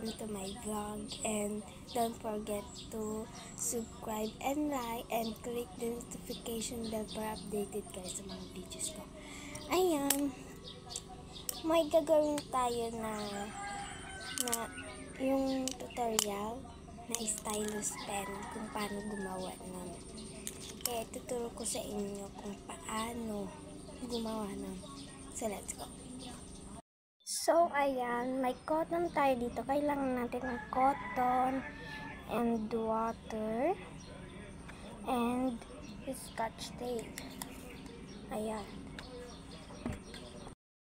welcome to my vlog, and don't forget to subscribe and like and click the notification bell para updated kayo sa mga videos ko. Ayan, may gagawin tayo na yung tutorial na stylus pen kung paano gumawa nun. Kaya tuturo ko sa inyo kung paano gumawa nun. So let's go. So, ayan, may cotton tayo dito. Kailangan natin ng cotton and water and scotch tape. Ayan.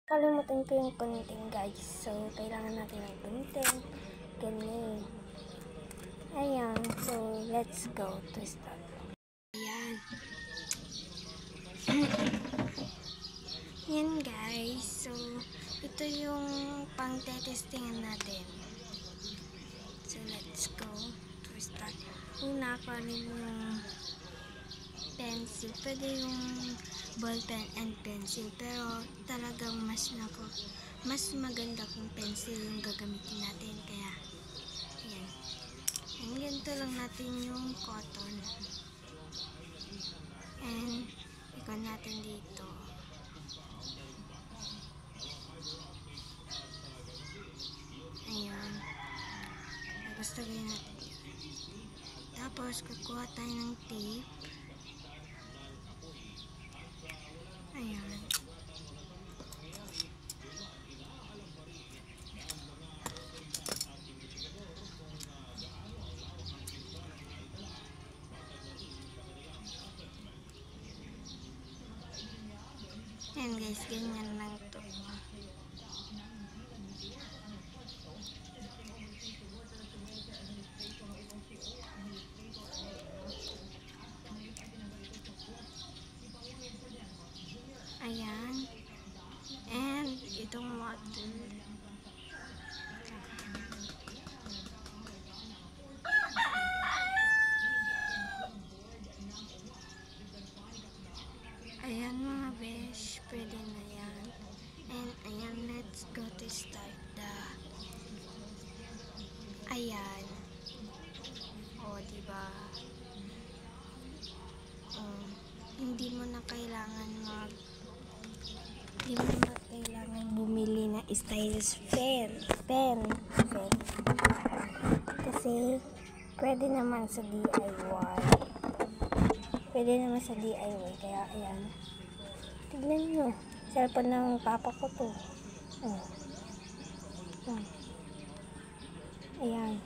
Kalimutan ko yung kunting, guys. So, kailangan natin ng kunting. Ganun. Ayan. So, let's go to start. Ayan. Ayan, guys. So, ito yung pang-testingan natin. So, let's go to start. Una, kunin mo yung pencil. Pwede yung ball pen and pencil. Pero, talagang mas maganda kung pencil yung gagamitin natin. Kaya, ayan. And ganito lang natin yung cotton. And, ikon natin dito. Ayan. Tapos tagay natin yan. Tapos kukuha tayo ng tape. Ayan. Ayan guys, ganyan lang to. Ayan. And itong water. Ayan mga besh, pwede na yan. And ayan, let's go to start the... Ayan. O, diba? Hindi mo na kailangan bumili na stylus pen. Kasi pwede naman sa DIY. Kaya ayan. Tignan nyo. Cellphone ng papa ko to. Ayan.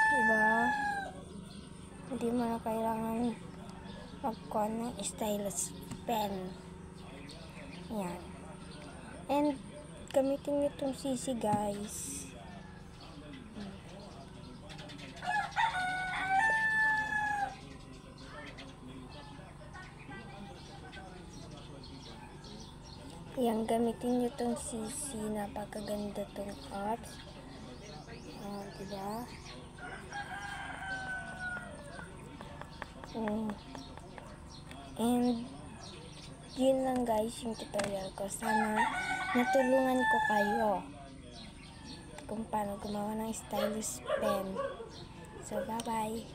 Diba? Hindi mo na kailangan magkuha ng stylus pen. Ayan. And gamitin nyo itong sisi, guys. Ayan, gamitin nyo itong sisi. Napakaganda itong apps. Diba? And yun lang guys yung tutorial ko. Sana natulungan ko kayo kung paano gumawa ng stylus pen. So bye bye.